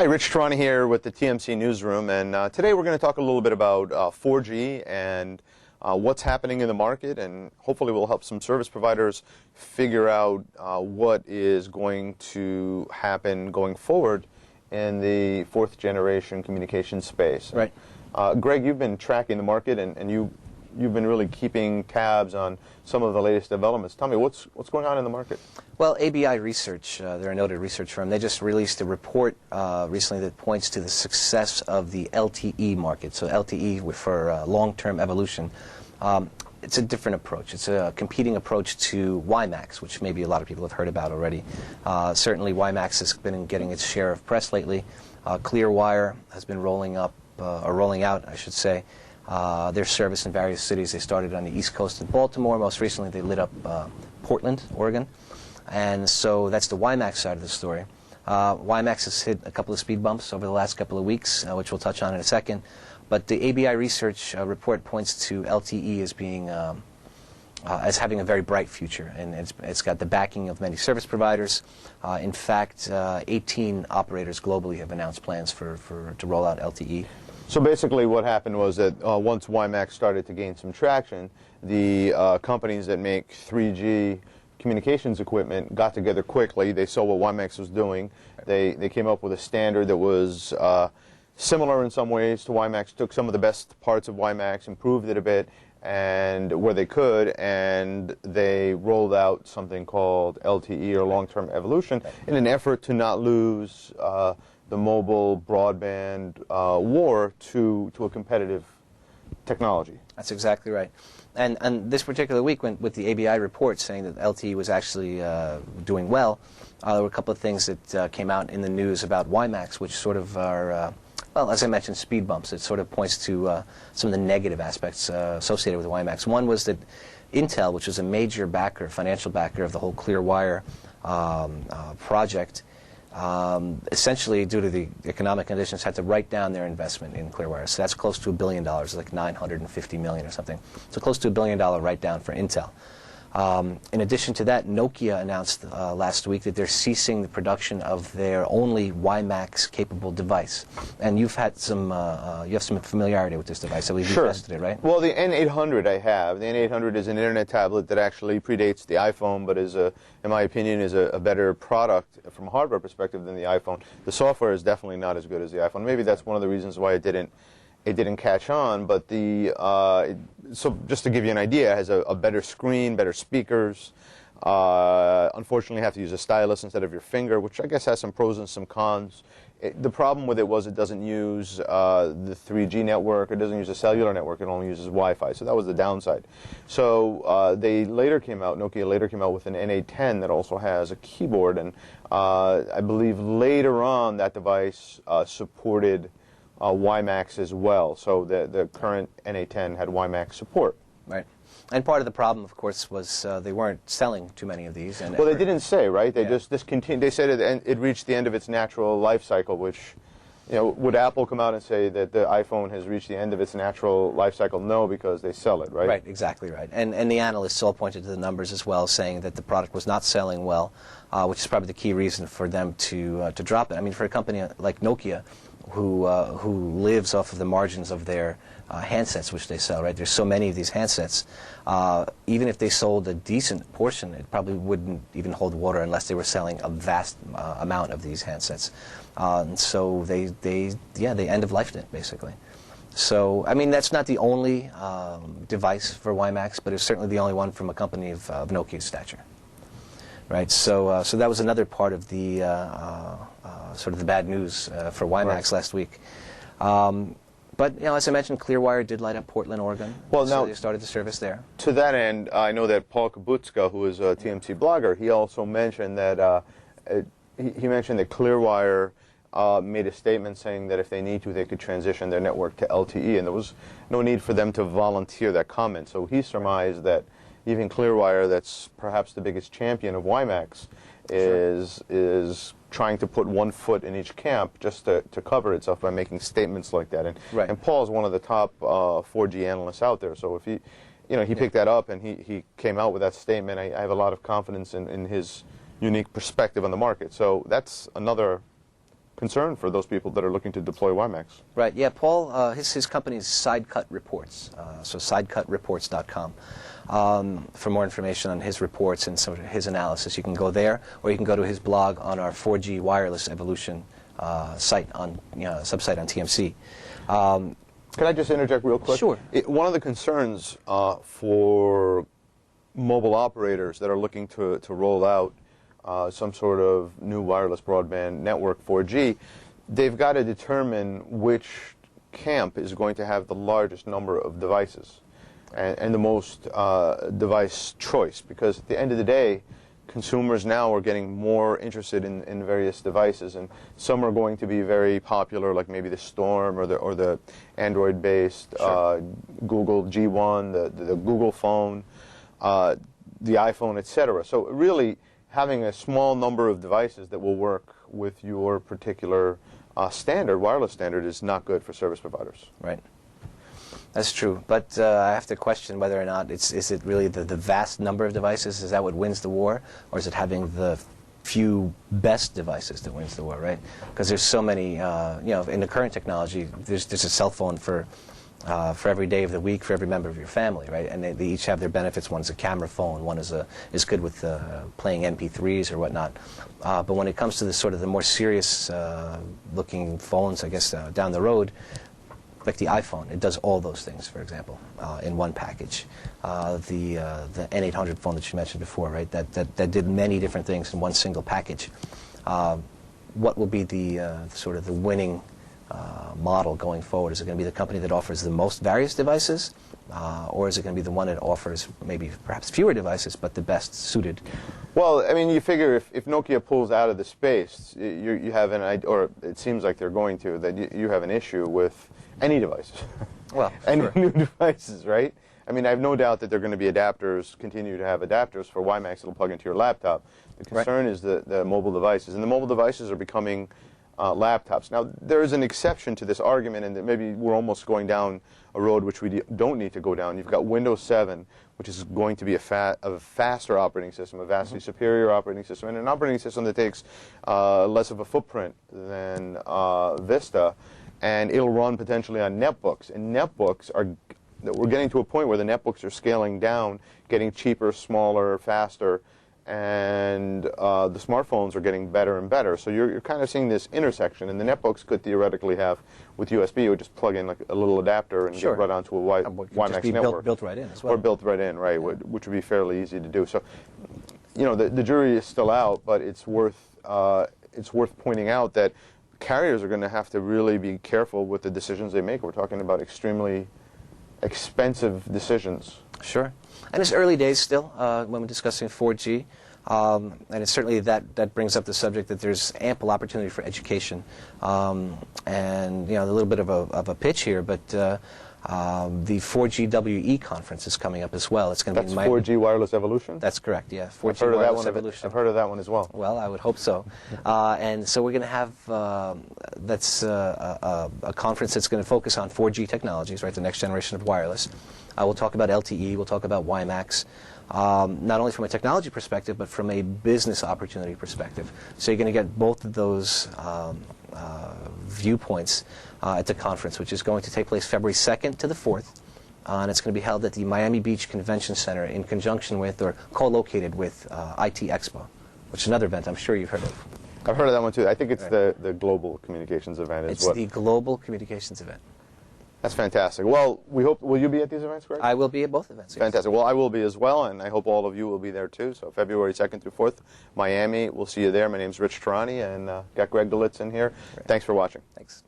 Hi, Rich Tehrani here with the TMC Newsroom, and today we're going to talk a little bit about 4G and what's happening in the market, and hopefully we'll help some service providers figure out what is going to happen going forward in the fourth generation communication space. Right. Greg, you've been tracking the market, and you've been really keeping tabs on some of the latest developments. Tell me, what's going on in the market? Well, ABI Research, they're a noted research firm, they just released a report recently that points to the success of the LTE market. So LTE for long-term evolution. It's a different approach. It's a competing approach to WiMAX, which maybe a lot of people have heard about already. Certainly WiMAX has been getting its share of press lately. Clearwire has been rolling out, I should say, their service in various cities. They started on the East Coast in Baltimore. Most recently, they lit up Portland, Oregon. And so that's the WiMAX side of the story. WiMAX has hit a couple of speed bumps over the last couple of weeks, which we'll touch on in a second. But the ABI Research report points to LTE as being as having a very bright future, and it's got the backing of many service providers. In fact, 18 operators globally have announced plans to roll out LTE. So basically what happened was that once WiMAX started to gain some traction, the companies that make 3G communications equipment got together quickly. They saw what WiMAX was doing. They came up with a standard that was similar in some ways to WiMAX, took some of the best parts of WiMAX, improved it a bit, and where they could, and they rolled out something called LTE, or long-term evolution, in an effort to not lose the mobile broadband war to a competitive technology. That's exactly right. And this particular week went with the ABI report saying that LTE was actually doing well. There were a couple of things that came out in the news about WiMAX, which sort of are, well, as I mentioned, speed bumps. It sort of points to some of the negative aspects associated with WiMAX. One was that Intel, which was a major backer, financial backer of the whole Clearwire project, essentially, due to the economic conditions, had to write down their investment in Clearwire. So that's close to $1 billion, like $950 million or something. So close to $1 billion write-down for Intel. In addition to that, Nokia announced last week that they're ceasing the production of their only WiMAX-capable device. And you've had some, you have some familiarity with this device. I believe you tested it, right? Well, the N800 I have. The N800 is an internet tablet that actually predates the iPhone, but is, in my opinion, is a better product from a hardware perspective than the iPhone. The software is definitely not as good as the iPhone. Maybe that's one of the reasons why it didn't catch on, but so just to give you an idea, it has a better screen, better speakers. Unfortunately, you have to use a stylus instead of your finger, which I guess has some pros and some cons. The problem with it was it doesn't use the 3G network, it doesn't use a cellular network, it only uses Wi-Fi, so that was the downside. So Nokia later came out with an N810 that also has a keyboard, and I believe later on that device supported WiMAX as well. So the current N810 had WiMAX support. Right. And part of the problem, of course, was they weren't selling too many of these. And well, they didn't say, right? They just discontinued. They said it reached the end of its natural life cycle, which, you know, would Apple come out and say that the iPhone has reached the end of its natural life cycle? No, because they sell it, right? Right, exactly right. And the analysts all pointed to the numbers as well, saying that the product was not selling well, which is probably the key reason for them to drop it. I mean, for a company like Nokia, who lives off of the margins of their handsets, which they sell, right? There's so many of these handsets. Even if they sold a decent portion, it probably wouldn't even hold water unless they were selling a vast amount of these handsets. And so they end-of-lifed it, basically. So, I mean, that's not the only device for WiMAX, but it's certainly the only one from a company of Nokia's stature. Right, so that was another part of the sort of the bad news for WiMAX last week. But, you know, as I mentioned, Clearwire did light up Portland, Oregon. Well, so now they started the service there. To that end, I know that Paul Kabutska, who is a TMC blogger, he also mentioned that he mentioned that Clearwire made a statement saying that if they need to, they could transition their network to LTE, and there was no need for them to volunteer that comment. So he surmised that even Clearwire, that's perhaps the biggest champion of WiMAX, is trying to put one foot in each camp just to cover itself by making statements like that. And Paul is one of the top 4G analysts out there. So if he picked that up and he came out with that statement, I have a lot of confidence in his unique perspective on the market. So that's another concern for those people that are looking to deploy WiMAX. Right. Yeah. Paul, his company is Sidecut Reports. So sidecutreports.com. For more information on his reports and some of his analysis, you can go there, or you can go to his blog on our 4G wireless evolution site on subsite on TMC. Can I just interject real quick? Sure. One of the concerns for mobile operators that are looking to roll out some sort of new wireless broadband network 4G, they've got to determine which camp is going to have the largest number of devices and the most device choice, because at the end of the day, consumers now are getting more interested in various devices, and some are going to be very popular, like maybe the Storm or the Android-based Sure. Google G1, the Google phone, the iPhone, etc. So really, having a small number of devices that will work with your particular standard, wireless standard, is not good for service providers. Right. That's true, but I have to question whether or not is it really the vast number of devices? Is that what wins the war, or is it having the few best devices that wins the war? Right? Because there's so many. In the current technology, there's a cell phone for every day of the week for every member of your family, right? And they each have their benefits. One's a camera phone. One is good with playing MP3s or whatnot. But when it comes to the sort of the more serious looking phones, I guess down the road, like the iPhone, it does all those things, for example, in one package. The N800 phone that you mentioned before, right? That did many different things in one single package. What will be the sort of the winning model going forward? Is it going to be the company that offers the most various devices, or is it going to be the one that offers maybe perhaps fewer devices but the best suited? Well, I mean, you figure if Nokia pulls out of the space, you have or it seems like they're going to, that you have an issue with any devices. Well, any sure. new devices, right? I mean, I have no doubt that they're going to be adapters, continue to have adapters for WiMAX that'll plug into your laptop. The concern is the mobile devices, and the mobile devices are becoming laptops. Now, there is an exception to this argument, and that maybe we're almost going down a road which we don't need to go down. You've got Windows 7, which is going to be a faster operating system, a vastly superior operating system, and an operating system that takes less of a footprint than Vista, and it'll run potentially on netbooks. And netbooks we're getting to a point where the netbooks are scaling down, getting cheaper, smaller, faster, and the smartphones are getting better and better. So you're kind of seeing this intersection, and the netbooks could theoretically have, with USB, you would just plug in like a little adapter and Sure. get right onto a WiMAX network. Built right in as well. Or built right in, right, which would be fairly easy to do. So, the jury is still out, but it's worth pointing out that carriers are going to have to really be careful with the decisions they make. We're talking about extremely expensive decisions. Sure. And it's early days still when we're discussing 4G. And it's certainly that brings up the subject that there's ample opportunity for education. And, a little bit of a pitch here, but the 4GWE conference is coming up as well. It's going to be in Miami. 4G wireless evolution? That's correct, yeah. 4G I've heard wireless evolution. I've heard of that one as well. Well, I would hope so. And so we're going to have that's a conference that's going to focus on 4G technologies, right, the next generation of wireless. We'll talk about LTE, we'll talk about WiMAX, not only from a technology perspective, but from a business opportunity perspective. So you're going to get both of those viewpoints at the conference, which is going to take place February 2nd to the 4th. And it's going to be held at the Miami Beach Convention Center in conjunction with, or co-located with, IT Expo, which is another event I'm sure you've heard of. I've heard of that one too. I think it's the Global Communications event. It's the Global Communications event. That's fantastic. Well, we hope, will you be at these events, Greg? I will be at both events. Yes. Fantastic. Well, I will be as well, and I hope all of you will be there too. So February 2nd through 4th, Miami. We'll see you there. My name's Rich Tehrani, and got Greg Galitzine here. Great. Thanks for watching. Thanks.